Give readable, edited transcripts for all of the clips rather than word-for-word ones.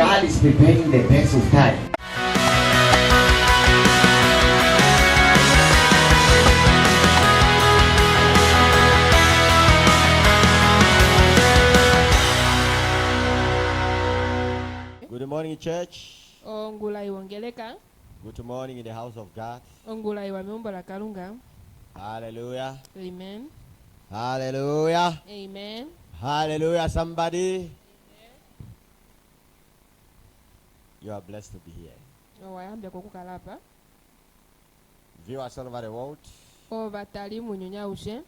God is preparing the best of time. Good morning, church. Ongulai wangeleka, Good morning in the house of God. ongulai wameumba la kalunga. Hallelujah. Amen. Hallelujah. Amen. Hallelujah. Somebody. You are blessed to be here. Wayambya kukukalapa. Viewers all over the world, Obatali munyunyaushe.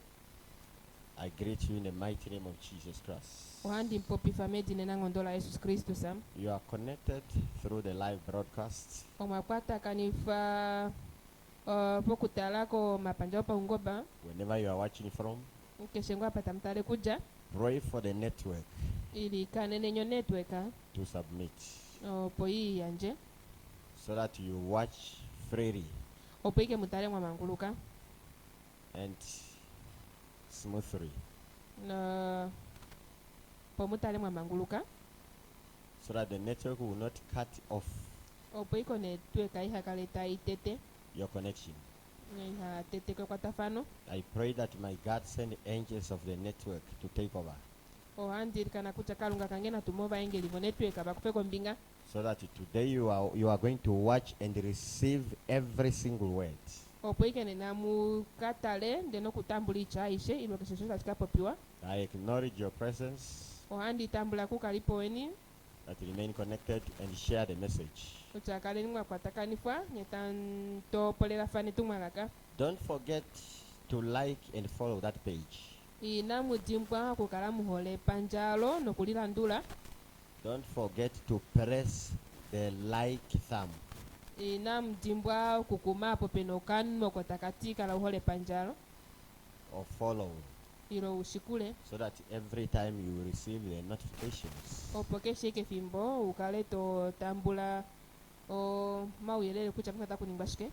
I greet you in the mighty name of Jesus Christ. Ohandi mpopi famedi nenangondola Yesus Kristu sam. You are connected through the live broadcast. Omakwata kanifa pokutalako mapanja pa ungoba. Whenever you are watching from, Nkeshengwa patamtale kuja. pray for the network Ili kanenenyo network to submit po hii yanje. so that you watch freely Opoike mutale mwa manguluka. and smoothly, Na pomutale mwa manguluka. so that the network will not cut off Opoiko network iha kaleta itete. your connection. Iha tete kwa tafano. I pray that my God send angels of the network to take over, Ohandi kana kucha kalunga kangena tumova engeli vo network abakupeko mbinga. so that today you are going to watch and receive every single word. Opoike nenamu katale ndeno kutambulicha ishe ilo keshesho katika popiwa. I acknowledge your presence, Ohandi tambula kukalipo weni. that remain connected and share the message. Uchakale nimwa kwa takanifwa nyetanto polela fani tumwalaka. Don't forget to like and follow that page. Inamu jimbwa kukalamu hole panjalo no kulila ndula. Don't forget to press the like thumb. Inamu jimbwa kukumapo penokanu kwa takatika la uhole panjalo. Or follow, Ilo ushikule. so that every time you receive the notifications, Opokeshe ike fimbo ukaleto tambula o mauyelele kucha mkata kuningwashike.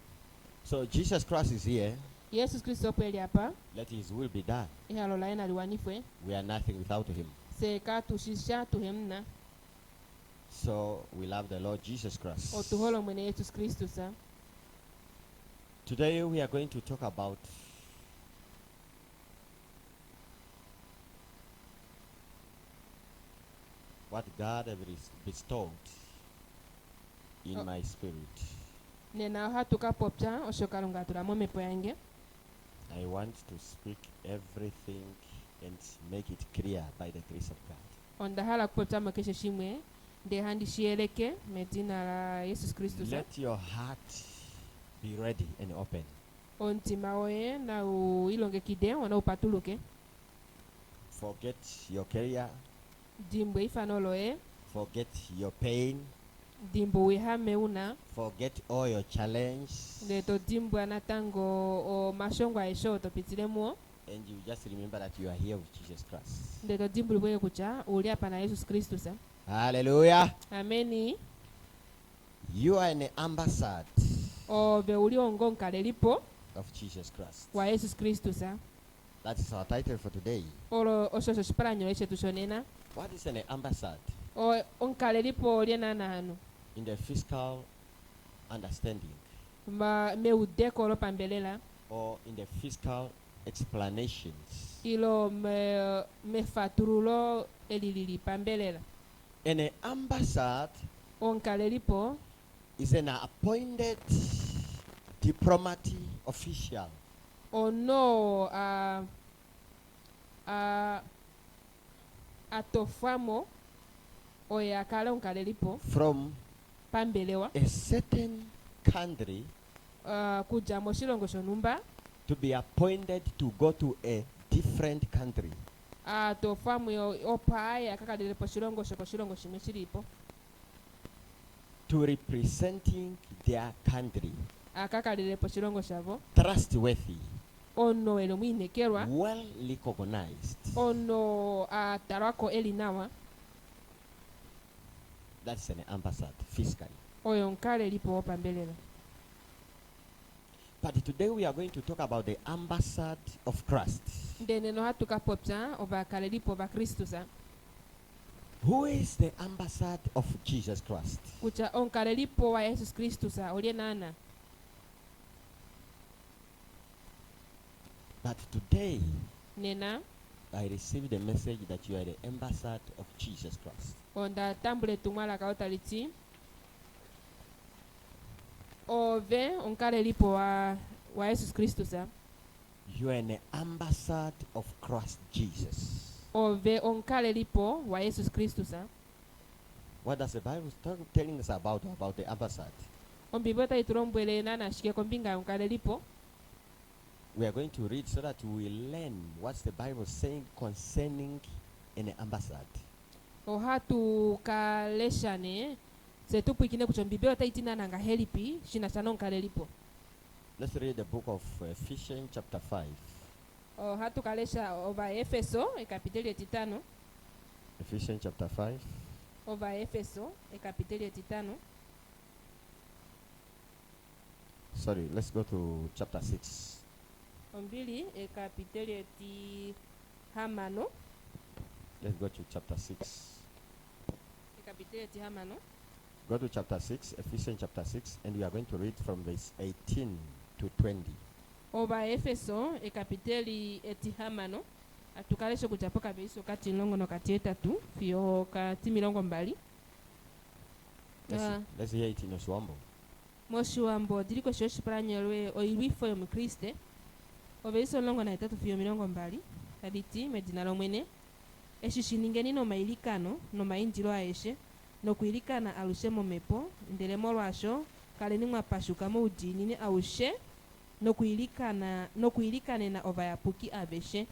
so Jesus Christ is here. Yesu Kristo peli hapa. Let his will be done. Ihalo laena liwanifwe. We are nothing without him. Seka tushisha tuhemna. So we love the Lord Jesus Christ. Otuholo mwene Yesu Kristo sa. Today we are going to talk about what God has bestowed in my spirit. Nena hatuka popcha oshokalunga tulamo mepo yange. I want to speak everything and make it clear by the grace of God. Ondahala kupopcha makeshe shimwe. De handi shieleke medina la Yesu Kristo sa. Let your heart be ready and open. Ontima oye na ilonge kide wana upatuluke. Forget your career. Dimbo ifanolo Forget your pain. Dimbo wehame una. Forget all your challenge. Leto dimbo anatango o mashongwa esho topitilemo. And you just remember that you are here with Jesus Christ. Leto dimbo liwe kucha ulia pana Yesu Kristo sa. Hallelujah. Ameni. You are an ambassador O be ulio ngonka lelipo of Jesus Christ. wa Yesu Kristo sa. That is our title for today. Olo osho shparanyo eshe tushonena. What is an ambassador? O onka lelipo liena na hanu. In the physical understanding, Me udeko lo pambelela. or in the physical explanations. Ilo me faturulo elilili pambelela. An ambassador Onka lelipo is an appointed diplomat official ono atofamo oya kala onkalelipo from pambelewa a certain country kuja moshilongo shonumba to be appointed to go to a different country. atofamo opaya kakalelepo shilongo shoko shilongo shimwe shilipo To representing their country. akakalelepo shilongo shavo Trustworthy. ono elo mwinekerwa Well recognized. ono atarwako elinawa That's an ambassador physically. oyo nkalelipo pambelela. But today we are going to talk about the ambassador of Christ. Ndeneno hatukapopsa oba kalelipo ba Kristo sa. Who is the ambassador of Jesus Christ? kucha onkalelipo wa yesu kristu sa olie nana. But today, Nena I received a message that you are the ambassador of Jesus Christ. onda tambule tumwala kautaliti ove onkalelipo wa yesu kristu sa You are an ambassador of Christ Jesus. ove onkalelipo wa yesu kristu sa. What does the Bible telling us about the ambassador? Ombibota itulombwele nana shike kombinga onkalelipo. We are going to read so that we will learn what's the Bible saying concerning an ambassador. Ohatu kaleshane setupwikine kuchombibota itina nanga helipi shina chano onkalelipo. Let's read the book of Ephesians chapter 5. Ohatu kalesha ova Efeso ekapiteli etitano. Ephesians chapter 5. Ova Efeso ekapiteli etitano. Sorry, let's go to chapter 6. Ombili ekapiteli eti hamano. Let's go to chapter 6. Ekapiteli eti hamano. Go to chapter 6, Ephesians chapter 6, and we are going to read from verse 18 to 20. Ova Efeso ekapiteli eti hamano. Atukalesha kujapo kabiso kati longo no kati etatu fio kati milongo mbali. Let's hear it in Oswambo. Moshi wambo diliko shoshi pranyelwe oilwifo yo mkriste. Ove iso longo na etatu fio milongo mbali. Kaditi medina lomwene. Eshishiningeni no mailikano no mainjilo aeshe. No kuilikana alushe momepo. Ndelemo lwasho kaleni mwapashuka mo ujinini aushe. No kuilikane na ovayapuki abeshe.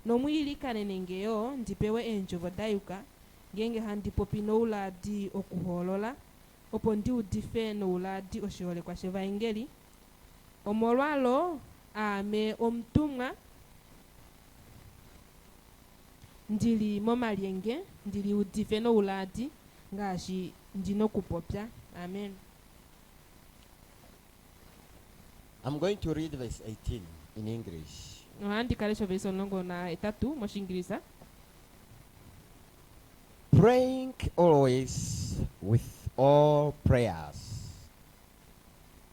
No muilikane nengeyo ndipewe enjovo dayuka. Ngenge handipo pino uladi okuholola. Opo ndi udife no uladi oshiole kwa sheva ingeli. Omolwalo ame omtumwa ndili momalienge ndili udife no uladi ngashi ndino kupopya. Amen. I'm going to read verse 18 in English. Nohandi kalesho verse longo na etatu moshingirisa. Praying always with all prayers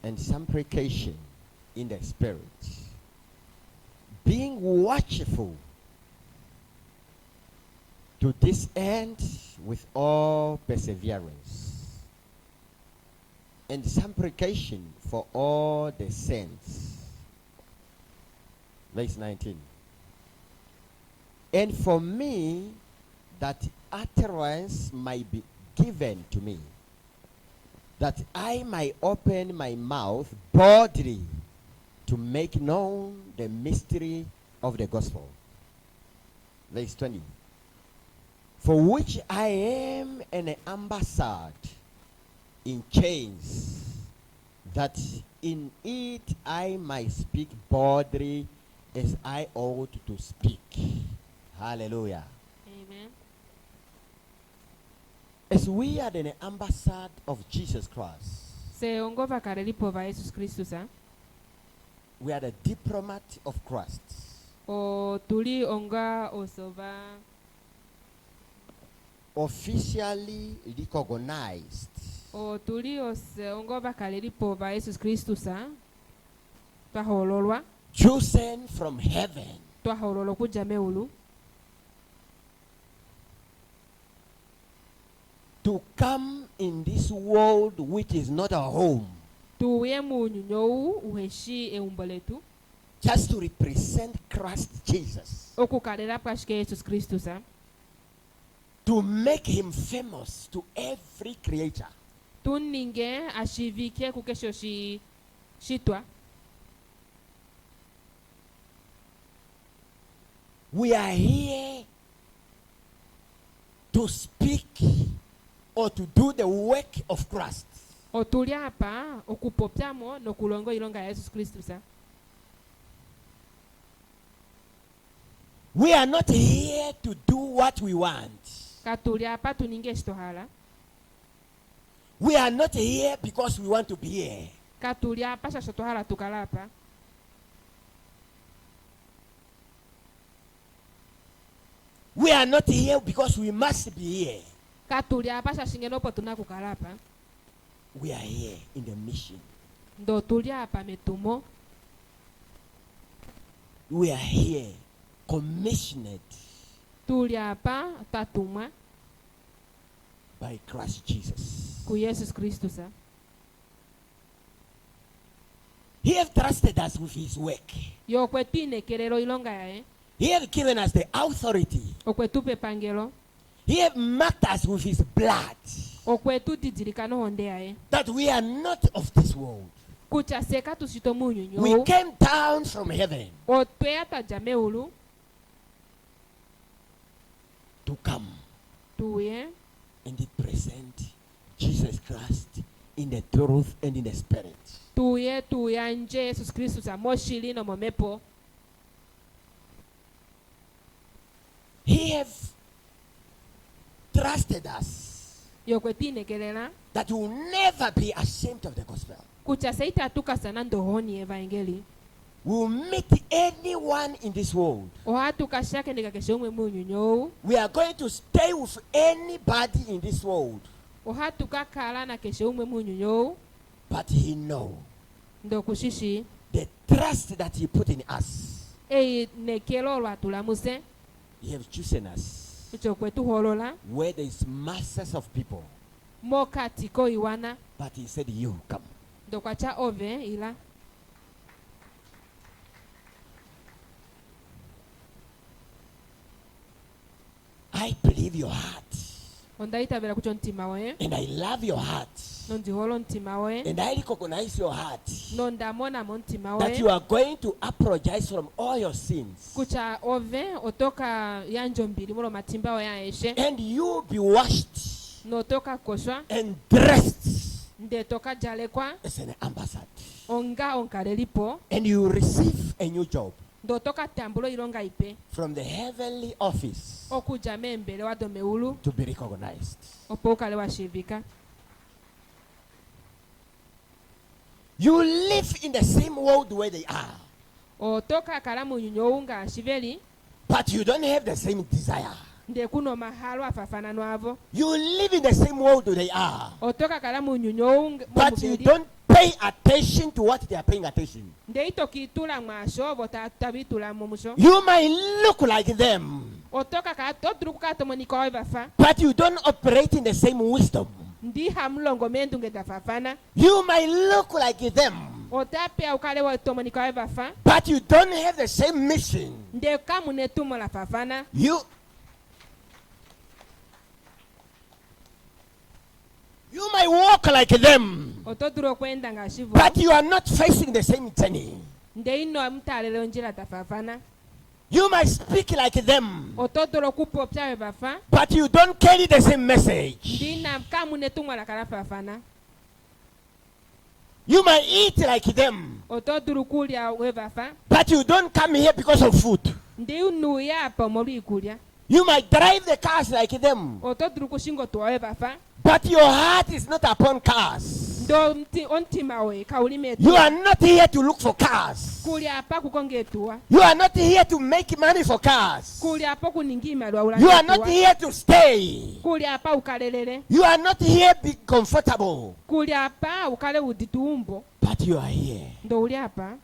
and supplication in the Spirit, being watchful to this end with all perseverance and supplication for all the saints. Verse 19. And for me, that utterance might be given to me, that I might open my mouth boldly to make known the mystery of the gospel. Verse 20. For which I am an ambassador in chains, that in it I might speak boldly as I ought to speak. Hallelujah. Amen. As we are an ambassador of Jesus Christ, Se ongova karelipo va Jesus Christus sa. we are the diplomat of Christ. O tuli onga osova Officially recognized o tuli ose ongova karelipo va Jesus Christus sa. Twahololwa chosen from heaven twahololo kuja meulu to come in this world which is not our home, tuye munyunyowu uheshi eumboletu just to represent Christ Jesus, okukalera pashike Jesus Christus sa. to make him famous to every creature. Tuninge ashivike kukesho shitwa. We are here to speak or to do the work of Christ. Otuli hapa okupopyamo nokulongo ilonga ya Jesus Christus sa. We are not here to do what we want. Katuli hapa tuninge shitohala. We are not here because we want to be here. Katuli hapa shashitohala tukalapa. We are not here because we must be here. katuli apa shashingeno opo tuna kukala apa. We are here in the mission. Ndo tuli apa metumo. We are here commissioned Tuli apa tatumwa by Christ Jesus. ku Yesus Kristus. He have trusted us with his work. Yokwetu inekelelo ilonga yae. He have given us the authority. Okwetupe pangelo. He have marked us with his blood. Okwetu tidirikano honde yae. That we are not of this world. Kucha seka tusito munyunyo. We came down from heaven Otweata jameulu. to come Tuye. and present Jesus Christ in the truth and in the spirit. Tuye tuyanje Yesus Kristus amoshili no momepo. He have trusted us Yokwetu inekelela. that we will never be ashamed of the gospel. Kucha seita atuka sana ndohoni evangeli. We will meet anyone in this world. Ohatu kashake nikakeshomwe munyunyo. We are going to stay with anybody in this world. Ohatu kakala na keshomwe munyunyo. But he know Ndo kushishi. the trust that he put in us. Nekelo lwa tulamuse. He have chosen us Kucho kwetu holola. where there is masses of people. Moka tiko iwana. But he said, you come. Ndo kwacha ove ila. I believe your heart. Ondaita vera kucho ntima we. And I love your heart. Nondi holo ntima we. And I recognize your heart. Nonda mona mo ntima That you we. are going to apologize from all your sins. Kucha ove otoka yanjo mbili mulo matimba ya eshe. And you be washed No toka koshwa. and dressed Nde toka jale kwa. as an ambassador. Onga onkarelipo. And you receive a new job Ndo toka tambulo ilonga ipe. from the heavenly office Okuja membele wa domeulu. to be recognized. Opo ukale wa shivika. You live in the same world where they are, Otoka kalamu nyunyo unga shiveli. but you don't have the same desire. Nde kuno mahalo afafana nwavo. You live in the same world they are, Otoka kalamu nyunyo unga. but you don't pay attention to what they are paying attention. Nde ito kitula mwasho bota tabitula mumusho. You might look like them, Otoka ka todruku ka tomoniko evafa. but you don't operate in the same wisdom. Ndi hamlongo mendu ngeda fafana. You might look like them, Otape ukale wa tomoniko evafa. but you don't have the same mission. Nde kamu netumo la fafana. You might walk like them, Otoduro kwenda nga shivo. but you are not facing the same journey. Nde ino mtalelo njira tafafana. You might speak like them, Otoduro kupo pya evafa. but you don't carry the same message. Ndina kamu netumo la kala fafana. You might eat like them, Otoduru kulia evafa. but you don't come here because of food. Ndi unu ya pa mori kulia. You might drive the cars like them, Otoduru kushingo tuwa evafa. but your heart is not upon cars. Ndo ontima we kaulime You are not here to look for cars. kulia apa kukonge tuwa. You are not here to make money for cars. Kulia apa kuningima lwa ulanga You are not tuwa. here to stay. Kulia apa ukalelele. You are not here be comfortable. Kulia apa ukale uditumbo. But you are here Ndo uli apa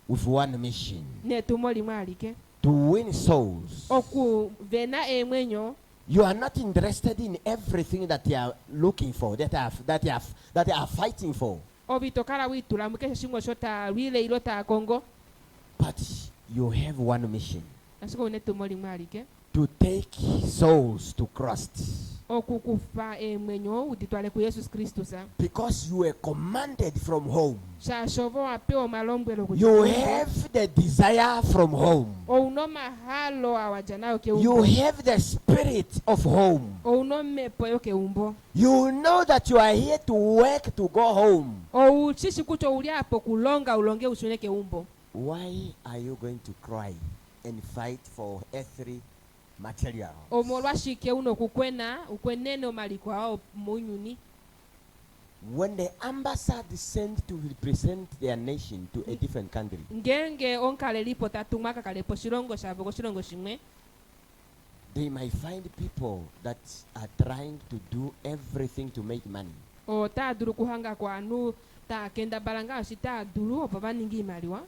with one mission, netumo limwalike. to win souls. Oku vena emwenyo. You are not interested in everything that they are looking for, that they are fighting for. Obitokala witula mukesha shingo shota wile ilota Kongo. But you have one mission, Asiko netumo limwalike. to take souls to Christ. Oku kufa emwenyo uditwale ku Yesus Kristus. Because you were commanded from home. Shashovo apeo malombwelo ku. You have the desire from home. Ouno mahalo awajanayo ke You umbo. have the spirit of home. Ouno mepo yo ke umbo. You know that you are here to work to go home. Ou chishi kucho uliapo kulonga ulonge ushune ke umbo. Why are you going to cry and fight for earthly material? Omolwa shike uno kukwena ukwenene omaliko ao munyuni. When the ambassador sent to represent their nation to a different country, Ngenge onkale lipo tatumaka kalepo shirongo shavo ko shirongo shimwe. they might find people that are trying to do everything to make money. Otadulu kuhanga kwanu takenda balangashi tadulu opo baninga iimaliwa.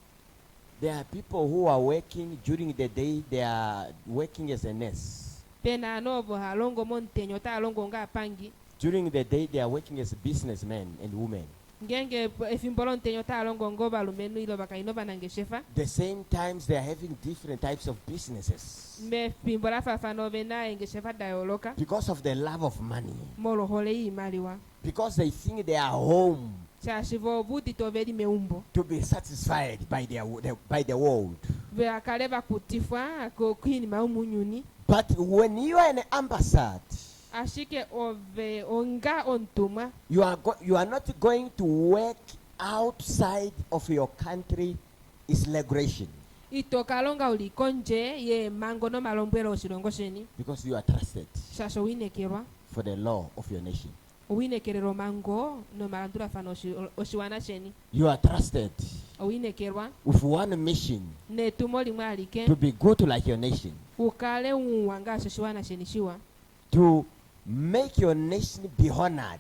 There are people who are working during the day, they are working as a nurse. Pena anovo halongo montenyo talongo nga pangi. During the day, they are working as businessmen and women. Ngenge efimbolo ntenyo talongo ngo balumenu ilo bakainova nangeshefa. The same times they are having different types of businesses. Me fimbola fafano bena engeshefa dayoloka. Because of the love of money. Molo hole iimaliwa. Because they think they are home Chashivo buti toveli meumbo. to be satisfied by by the world. Ve akaleva kutifwa ko kwini maumunyuni. But when you are an ambassador, Ashike ove onga ontuma. you are not going to work outside of your country is liberation. Itokalonga ulikonje ye mango no malombwelo oshilongo sheni. Because you are trusted Shasho winekerwa. for the law of your nation. Uwinekerero mango no malandura fano oshiwana sheni. You are trusted Uwinekerwa. with one mission Ne tumoli mwalike. to be good like your nation. Ukale uwanga shiwana sheni shiwa. To make your nation be honored.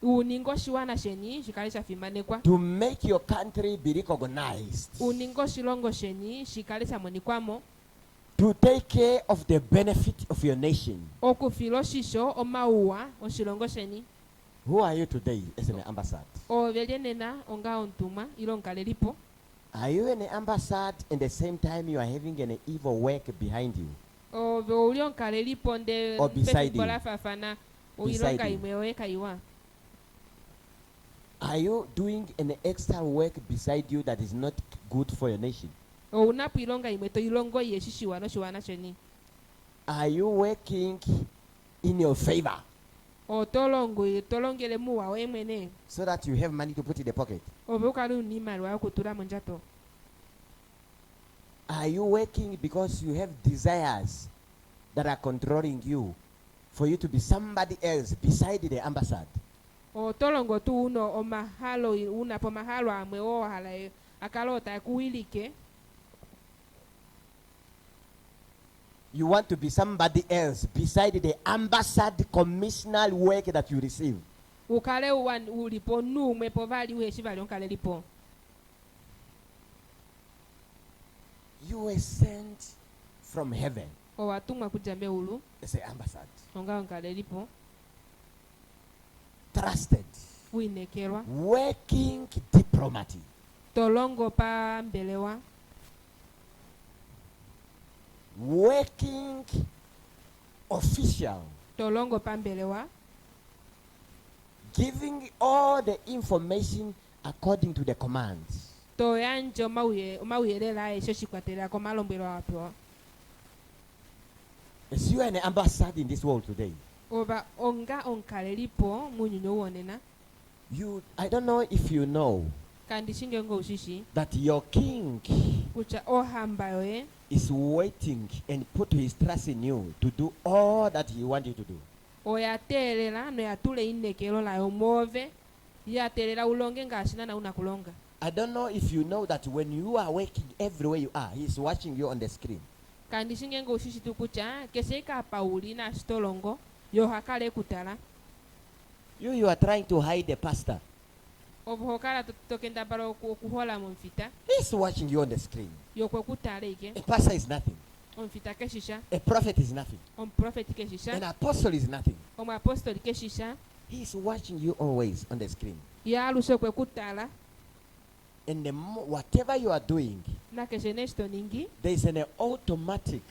Uningo shiwana sheni shikale shafimanekwa. To make your country be recognized. Uningo shilongo sheni shikale shamonikwamo. To take care of the benefit of your nation. Okufilo shisho omauwa oshilongo sheni. Who are you today as an ambassador? Ovelyenena onga ontuma ilo nkalelipo. Are you an ambassador and at the same time you are having an evil work behind you? Ove ulio nkalelipo nde Or beside you. bola fafana Beside uilonga you. imwewe kaiwa. Are you doing an extra work beside you that is not good for your nation? Unapo ilonga imweto ilongo yeshishiwa no shiwana sheni. Are you working in your favor Tolongele muwa wemwene. so that you have money to put in the pocket? Ove ukali unimali wa kutula monjato. Are you working because you have desires that are controlling you for you to be somebody else beside the ambassador? Tolongo tu uno omahalo unapo mahalo amwe o hala akalota kuwilike. You want to be somebody else beside the ambassador commissioner work that you receive. Ukale ulipo numwe povali uheshi vali onkale lipo. You were sent from heaven Owatumwa kujambe ulu as an ambassador. onga onkale lipo. Trusted. Uinekerwa. Working diplomat. Tolongo pa mbelewa. Working official. Tolongo pa mbelewa. Giving all the information according to the commands. Toyanjo mauyelela esho shikwatela ko malombelo wapewa. As you are an ambassador in this world today, Oba onga onkale lipo munyunyo wonena. I don't know if you know Kandi shinge ngo ushishi. that your king Kucha ohamba yoye. is waiting and put his trust in you to do all that he wants you to do. Oyatelela no yatule inekelo la omove. Yatelela ulonge ngashina na unakulonga. I don't know if you know that when you are working everywhere you are, he's watching you on the screen. Kandi shinge ngo ushishi tukucha keseka pauli na stolongo yo hakale kutala. You are trying to hide the pastor. Obuhokala tokenda baro kuhola mumfita. He's watching you on the screen. Yo kwekutala ike. A pastor is nothing. Omfita keshisha. A prophet is nothing. Prophet An keshisha. apostle is nothing. Apostoli keshisha. He's watching you always on the screen. Ya alusho kwekutala. And whatever you are doing, Na keshenesto ningi. there is an automatic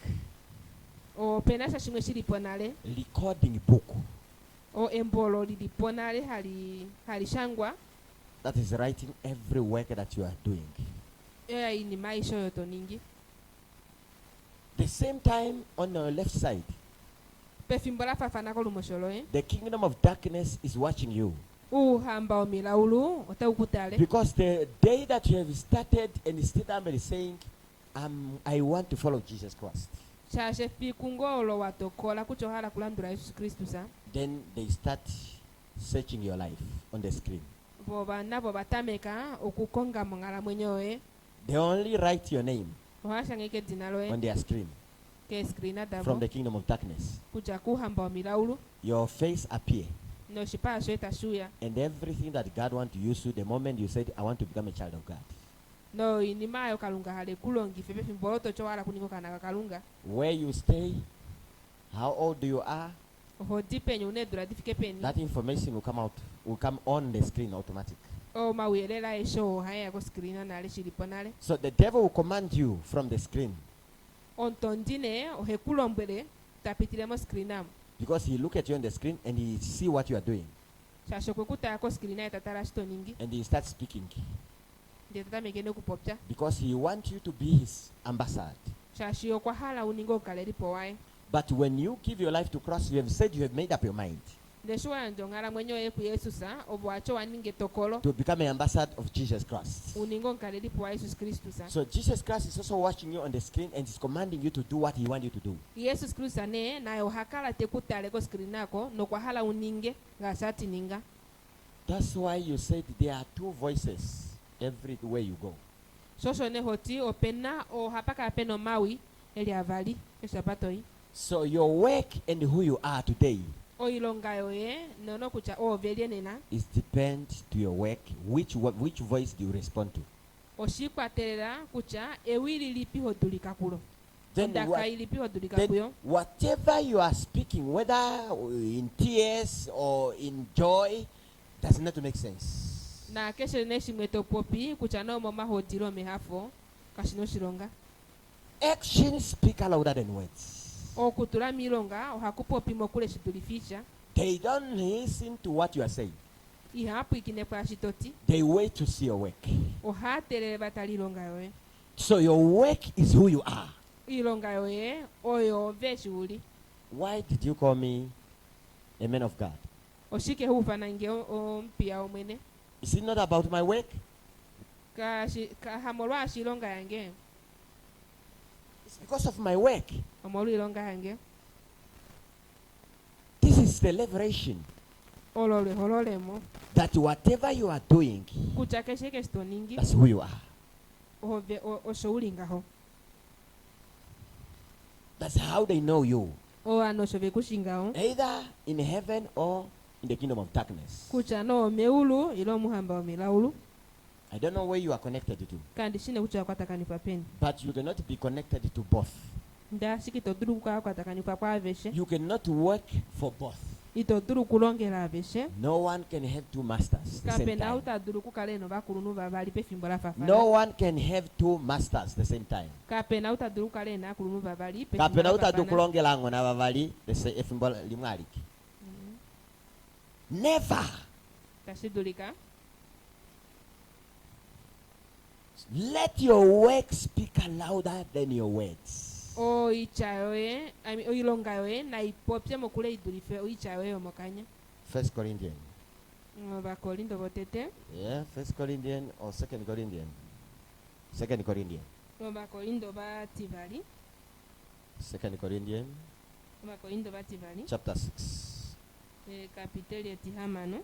O penasha shimwe shiliponale. recording book O embolo liliponale hali shangwa. that is writing every work that you are doing. Eya ini maisho yoto ningi. The same time on your left side, Pefimbola fafana ko lumosholo the kingdom of darkness is watching you. Uhamba omilaulu otaukutale. Because the day that you have started and stood up and saying, I want to follow Jesus Christ, Shashe fikungolo watokola kuchohala kulandura Yesu Kristu sa. then they start searching your life on the screen. Boba nabo batameka okukonga mongala mwenyowe. They only write your name Ohashangeke dinaloe. on their screen. ke screen from davo the kingdom of darkness. kuja kuhamba wa milaulu Your face appear. no shipasho etashuya And everything that God wants to use you, the moment you said, I want to become a child of God. no inimayo kalunga hale kulongi fepe fimboloto cho wala kuningo kana kalunga Where you stay, how old you are, oho dipenye unedura difike peni that information will come on the screen automatic. o mawiyelela esho haya yako screen na ale shilipo nale So the devil will command you from the screen ontondine ohe kulombwele tapitilemo screen amu because he look at you on the screen and he see what you are doing shasho kwekuta yako screen ayo tatala shito ningi and he starts speaking ndiye tatamekene kupopya because he wants you to be his ambassador. shashiyo kwa hala uningo kalelipo wae But when you give your life to Christ, you have said you have made up your mind ndeshuwa njongala mwenyo yeku yesusa obwacho waninge tokolo to become an ambassador of Jesus Christ. uningo nkalelipo wa yesu kristu sa So Jesus Christ is also watching you on the screen and is commanding you to do what he wants you to do. yesu kristu ane nayo hakala tekutaleko screen ako nokwa hala uninge ngasati ninga That's why you said there are two voices everywhere you go. shosho ne hoti opena o hapaka apeno mawi eli avali esapatoi So your work and who you are today oilongayo ye nono kucha ovelie nena is depend to your work. Which voice do you respond to? oshikwatelela kucha ewili lipi hodulika kulo Then ndaka ilipi hodulika Then kuyo whatever you are speaking, whether in tears or in joy, does not make sense. na keshe neshimwe topopi kucha no moma hodilo mehafo kashino shilonga Actions speak louder than words. okutula milonga ohakupopi mokule shitulifisha They don't listen to what you are saying. ihapu ikinepo ya shitoti They wait to see your work. ohatelele batalilonga yoye So your work is who you are. ilonga yoye oyo veshi uli Why did you call me a man of God? oshike hufanange ompia omwene Is it not about my work? kahamolwa ashilonga yange It's because of my work. omolu ilonga yange This is the liberation ololwe hololemo that whatever you are doing, kucha keshe keshitoningi that's who you are. ohove oshoulingaho That's how they know you. o anosho vekushingaho Either in heaven or in the kingdom of darkness. kucha no meulu ilo muhamba omilaulu I don't know where you are connected to, kandi shine kucha kwatakanipwa peni but you cannot be connected to both. nda shikitodulu kwa kwatakanipwa kwa aveshe You cannot work for both. itodulu kulongela aveshe No one can have two masters at the same kapena time. utadulu kukaleno bakulunu bavali pefimbo la fafana No one can have two masters at the same time. kapena utadulu kalena akulunu bavali Kapena utadu kulongela ngo na bavali efimbo limwe aliki. Never. kashidulika Let your work speak louder than your words. oichayoye oilongayoye na ipopye mokule idulife oichayoye omokanya 1 Corinthians. bakolindo botete Yeah, 1 Corinthians or 2 Corinthians. 2 Corinthians. bakolindo bativali 2 Corinthians bakolindo bativali chapter 6. kapiteli etihamano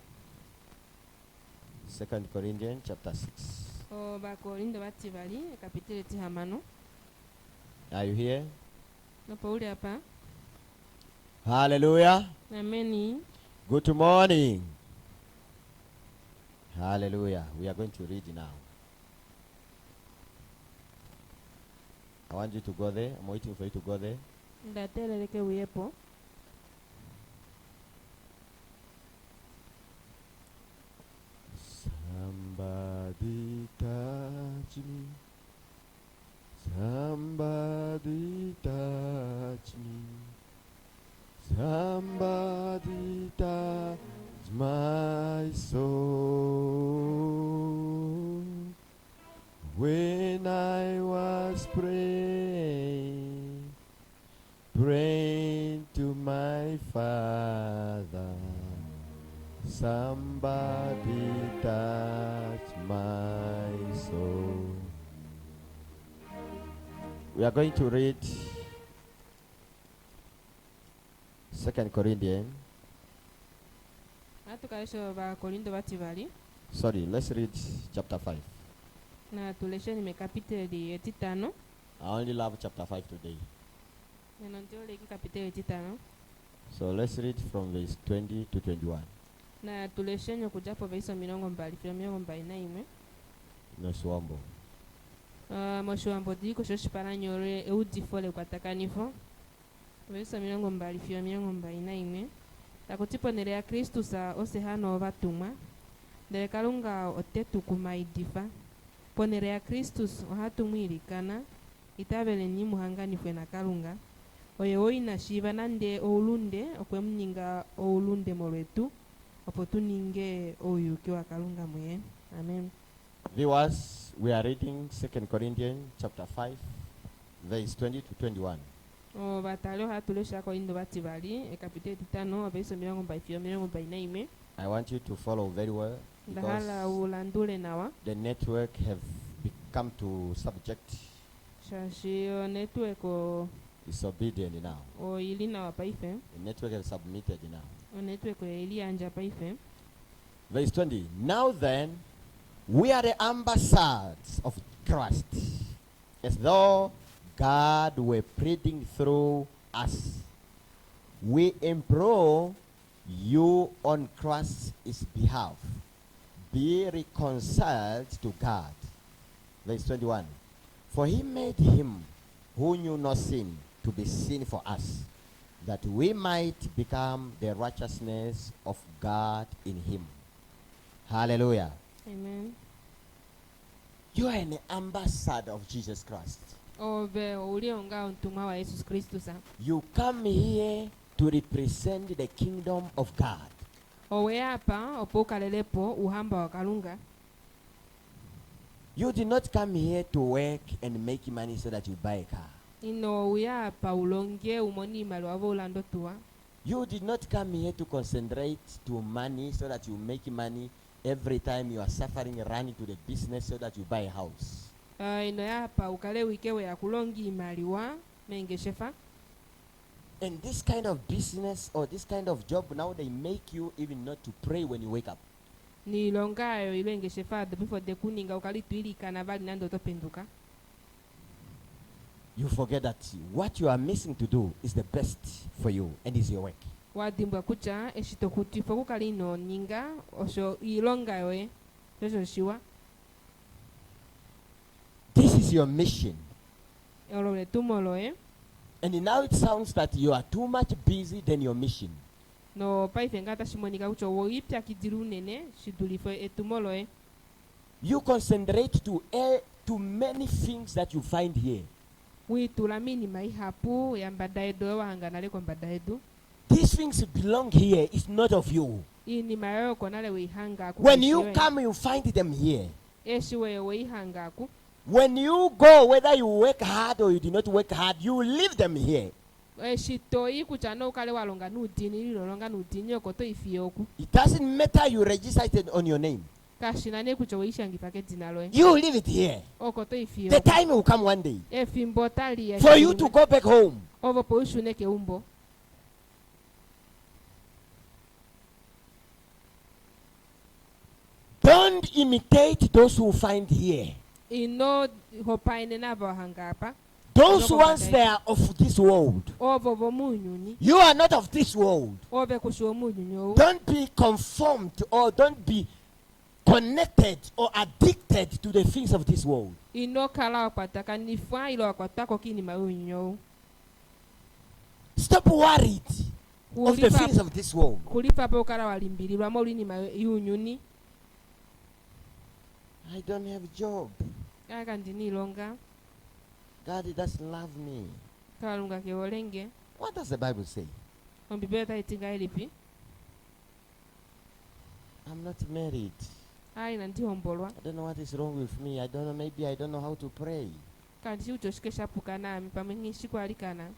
2 Corinthians chapter 6. bakolindo bativali kapiteli etihamano Are you here? nopo uli apa Hallelujah. ameni Good morning. Hallelujah. We are going to read now. I want you to go there. I'm waiting for you to go there. ndateleleke uyepo Somebody touch me. Somebody touch me. Somebody touch my soul. When I was praying to my Father, somebody touch my soul. We are going to read 2 Corinthians. atukaesho bakolindo bativali Sorry, let's read chapter 5. na tulesheni mekapiteli etitano I only love chapter 5 today. eno ntioleki kapiteo chitano So let's read from verse 20 to 21. na tuleshenyo kujapo vaiso milongo mbali filo milongo mbali na imwe No swambo. moshiwambo tiliko shoshipalanyolwe eudifole kwatakanifo vaiso milongo mbali filo milongo mbali na imwe takutiponelela kristu sa ose hano vatumwa ndele kalunga otetukuma idifa ponelela kristus ohatumwilikana itavele ni muhanganifwe na kalunga oyo woina shiva nande oulunde okwemuninga oulunde molwetu opo tuninge ouyuki wa kalunga muye. Amen. Viewers, we are reading 2 Corinthians chapter 5, verse 20 to 21. Batali ohatulesha Korinto bati bali ekapiteo titano vaiso milongo mbali filo milongo mbali na imwe I want you to follow very well ndahala because ulandule nawa the network have become to subject shashi network is obedient now. ili nawa paife The network has submitted now. network ili anja paife. Verse 20. Now then, we are the ambassadors of Christ, as though God were pleading through us. We implore you on Christ's behalf, be reconciled to God. Verse 21. For he made him who knew no sin to be sin for us, that we might become the righteousness of God in him. Hallelujah. Amen. You are an ambassador of Jesus Christ. Ove ulionga mtumwa wa Yesu Kristo sa. You come here to represent the kingdom of God. Owe hapa opokalelepo uhamba wa kalunga. You did not come here to work and make money so that you buy a car. Ino uya hapa ulonge umoni malwavo ulando tuwa. You did not come here to concentrate to money so that you make money every time you are suffering, running to the business so that you buy a house. Ino ya hapa ukale wikewe ya kulongi imaliwa mengeshefa. And this kind of business or this kind of job now they make you even not to pray when you wake up. Ni longayo ilengeshefa before de kuninga ukali tuilika na bali nando topenduka. You forget that what you are missing to do is the best for you and is your work. Wadimbwa kucha eshitokuti fokukali ino ninga osho ilongayo osho shiwa. This is your mission. Olole tumolo And now it sounds that you are too much busy than your mission. no paife ngata shimonika kucho wo ipya kidiru nene shidulifo etumolo You concentrate to many things that you find here. witulamini maihapu ya mbadaedo wahanganale kwa mbadaedo. These things belong here. It's not of you. Ini mayo konale weihanga ku. When you come, you find them here. Eshiwe weihanga ku. When you go, whether you work hard or you do not work hard, you leave them here. Eshitoi kuchano ukale walonga nudini lilolonga nudini okoto ifioku. It doesn't matter you registered on your name. Kashinane kucho weishangi pake dinalo You leave it here. okoto ifioku. The time will come one day Efimbotali ya for you to go back home. ovo po ushuneke umbo. Don't imitate those who find here. Ino hopaine nava wahanga hapa. Those ones they are of this world. Ovo vomunyuni. You are not of this world. Ove kushuo munyunyo. Don't be conformed or don't be connected or addicted to the things of this world. Ino kala wakwataka nifwa ilo wakwatako kini maunyo. Stop worried of the things of this world. Kulipa po kala walimbili lwa molini mayunyuni. I don't have a job. Aka ndini longa. God doesn't love me. Kalunga keolenge. What does the Bible say? Ombibeta itinga elipi. I'm not married. Ai nanti hombolwa. I don't know what is wrong with me. I don't know, maybe I don't know how to pray. Kanti uchoshikesha pukana mipamengishi kwa alikana.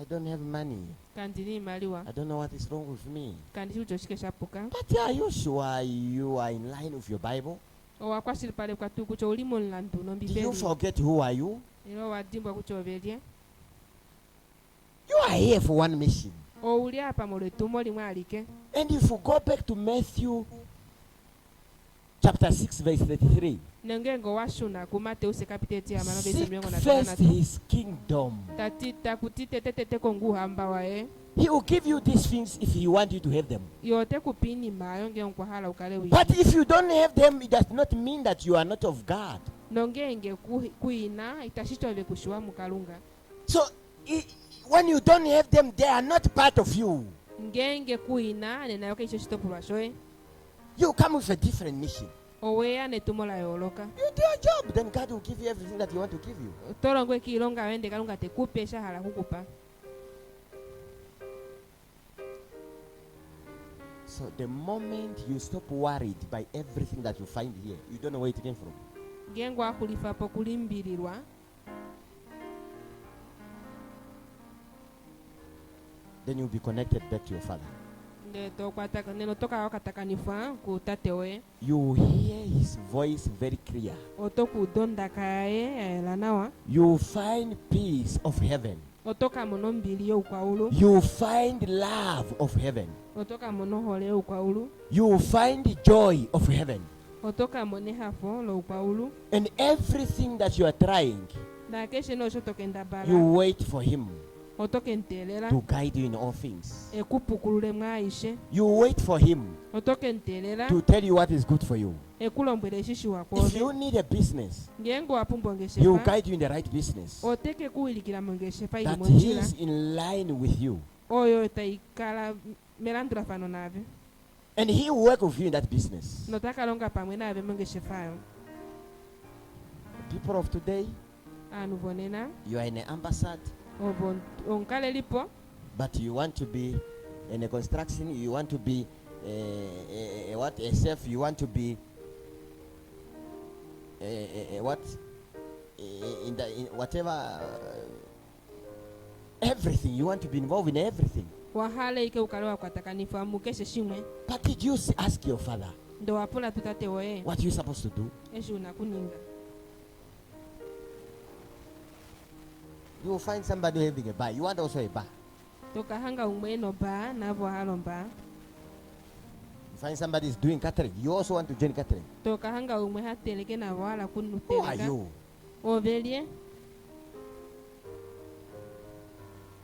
I don't have money. Kanti ni maliwa. I don't know what is wrong with me. Kanti uchoshikesha puka. But are you sure you are in line with your Bible? Owakwashili pale kwa tu kucho ulimo nlandu Do nombibeli. you forget who are you? Ilo wadimbwa kucho belie. You are here for one mission. O uli hapa moletu moli mwalike. And if you go back to Matthew chapter 6 verse 33. nengengo washuna kumate usekapiteti ya manobe Seek miongo na first tana his kingdom. tatita kutite kongu hamba wae He will give you these things if he wants you to have them. yote kupini mayo ngenkwa hala ukale wi But if you don't have them, it does not mean that you are not of God. nongenge kuina itashito ve kushua mukalunga So when you don't have them, they are not part of you. ngenge kuina nena yoke icho shitopulwa shoe You come with a different mission. oweya netumola yoloka You do your job, then God will give you everything that He wants to give you. tolongwe kilonga wende kalunga tekupe shahala kukupa. So the moment you stop worried by everything that you find here, you don't know where it came from. Ngengo akulifapo kulimbirirwa Then you'll be connected back to your Father. neno toka wakatakanifa kutatewe You hear His voice very clear. otoku donda kae aelanawa You find peace of heaven. otoka mono mbili yo ukwaulu You find love of heaven. otoka mono hole ukwaulu You find joy of heaven. otoka mone hafo lo ukwaulu And everything that you are trying, na keshe no shotokenda bala you wait for Him otoke ntelela to guide you in all things. ekupukulule mwaishe You wait for Him otoke ntelela to tell you what is good for you. ekulombwele shishi If wakwove you need a business, ngengo wapumbo He will ngeshefa guide you in the right business. oteke kuwilikila mongeshefa ili That He monjila is in line with you. oyo taikala melandula fano nave And He will work with you in that business. notaka longa pamwe nave mongeshefayo People of today, anu vonena you are in an ambassad, ovo onkale lipo but you want to be in a construction, you want to be what, a chef, you want to be what, in whatever, everything, you want to be involved in everything. wahale ike ukale wakwatakanifu amukeshe shimwe But did you ask your father, ndo wapula tutate woye what are you supposed to do? eshi unakuninga You will find somebody having a bar. You want also a bar. tokahanga umweno ba navo halo mba You find somebody is doing catering. You also want to join catering. tokahanga umwe hateleke navo hala Who are kunuteleka you? ovelie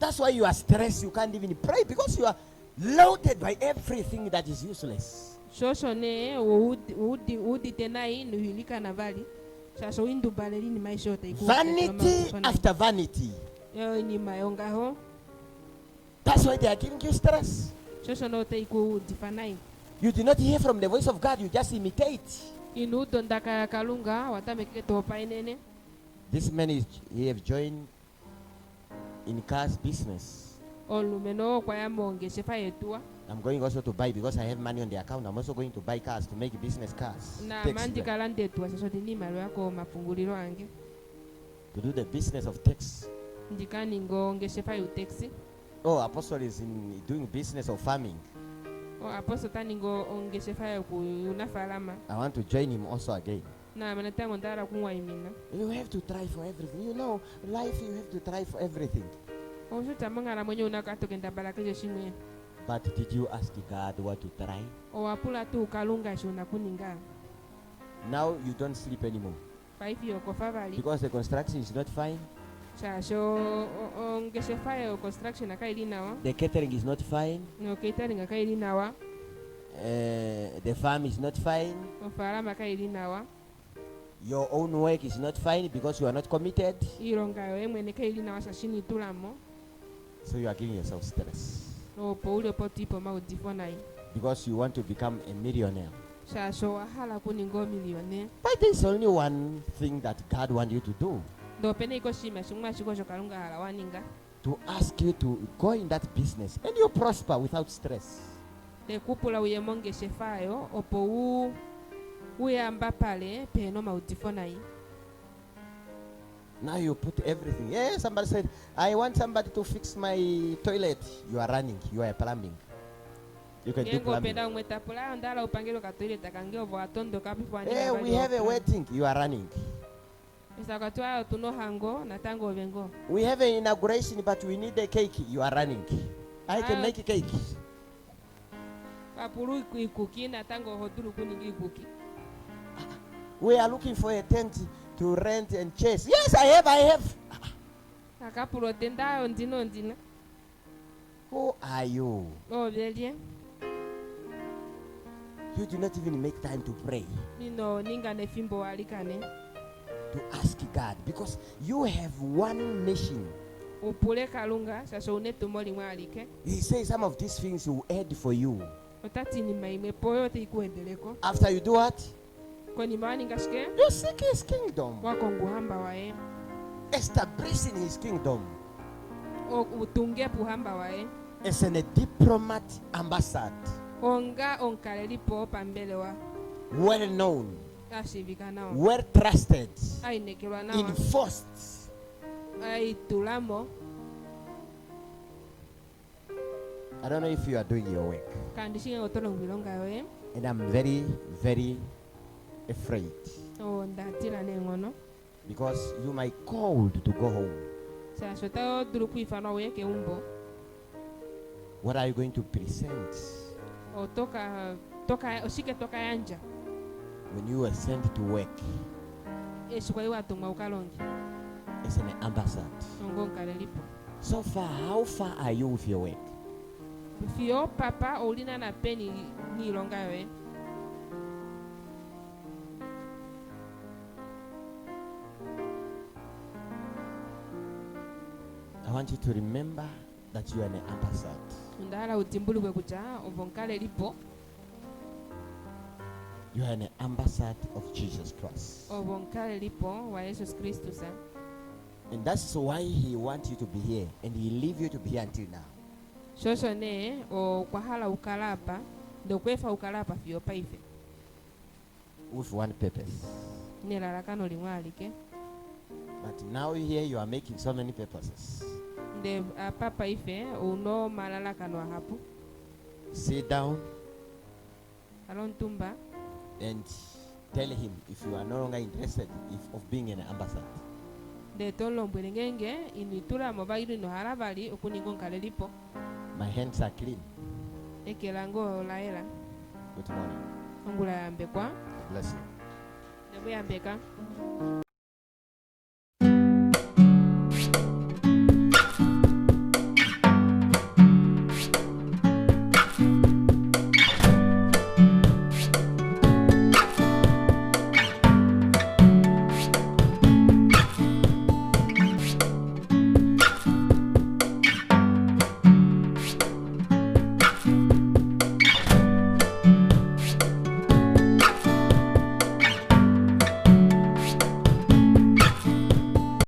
That's why you are stressed. You can't even pray because you are loaded by everything that is useless. shosho ne udite nai nuhilika na vali shasho windu baleli ni maisha yote Vanity after vanity. yo ni mayongaho That's why they are giving you stress. shosho no te iku difanai You did not hear from the voice of God. You just imitate. inu dondaka ya kalunga watameke topa inene This man is he have joined in cars business. olumeno kwa ya mongeshefa yetua I'm going also to buy because I have money on the account. I'm also going to buy cars to make business cars. na Taxi mandikala ndetua shasho tini malo yako mafunguliro ange to do the business of tax. ndikani ngo ngeshefa yu taxi Oh, Apostle is in doing business of farming. o aposto tani ngo ongeshefa ya kunafalama I want to join him also again. na manatango ndara kunwa imina You have to try for everything. You know, life you have to try for everything. osho tamangala mwenye unakatokenda balakije shimwe But did you ask God what to try? owapula tu ukalunga shi unakuninga Now you don't sleep anymore paifi yokofa vali because the construction is not fine. shasho ongeshefa ya construction akaili nawa The catering is not fine. no catering akaili nawa The farm is not fine. ofalama akaili nawa Your own work is not fine because you are not committed. ilonga yo emwene kaili nawa shashini tulamo So you are giving yourself stress opo ule potipo maudifo nai because you want to become a millionaire. shasho wahala kuningo milione But there's only one thing that God wants you to do. ndo pene iko shima shimwa shiko shokalunga hala waninga To ask you to go in that business and you prosper without stress. tekupula uye mongeshefayo opo uyamba pale peno maudifo nai Now you put everything. Yeah, somebody said, I want somebody to fix my toilet. You are running. You are plumbing. You can do ngengo plumbing. penda umwetapula ndala upangilo katoilet akangeovo atondo kapipo Hey, we have a wedding. You are running. isakatwa tuno hango natango ovengo We have an inauguration, but we need a cake. You are running. I can Ah. make a cake. kapulu ikuki natango hodulu kuningi ikuki We are looking for a tent to rent and chase. Yes, I have. akapulote ndayo ndino ndina Who are you? ovelye You do not even make time to pray, nino ningane fimbo walikane to ask God, because you have one mission. upule kalunga sasa unetumo limwe alike He says some of these things he will add for you. otati nima imwe poyote ikuendeleko After you do what? konima waningashike You seek his kingdom. wakonguhamba wae Establishing his kingdom utunge puhamba wae as a diplomat ambassador. onga onkalelipo pambele wa Well known, ashivika nawa well trusted, ainekelwa nawa enforced. aitulamo I don't know if you are doing your work. kandi shinga ngotolo ngwilonga yoe And I'm very, very afraid, ndatila nengono because you might called to go home. sasa tayo dulu kuifanwa weke umbo What are you going to present toka oshike toka yanja when you are sent to work eshikwa iwatumwa ukalongi as an ambassador? ongo nkalelipo So far, how far are you with your work? fiyo papa olina na peni nilonga yoe I want you to remember that you are an ambassador. ndala utimbulibwe kucha ovo nkalelipo You are an ambassador of Jesus Christ. ovo nkalelipo wa yesu kristu sa And that's why he wants you to be here, and he leave you to be here until now. shosho ne okwahala ukalapa ndokwefa ukalapa fiyo paife With one purpose. nelalakano limwe alike But now here you are making so many purposes. nde papa ife uno malalakano ahapu Sit down alontumba and tell him if you are no longer interested of being an ambassador. nde tonlombwele ngenge initulamo bailu ino hala bali okuninga onkalelipo My hands are clean. ekelango laela Good morning. ongula yambekwa Bless you. nemuyambeka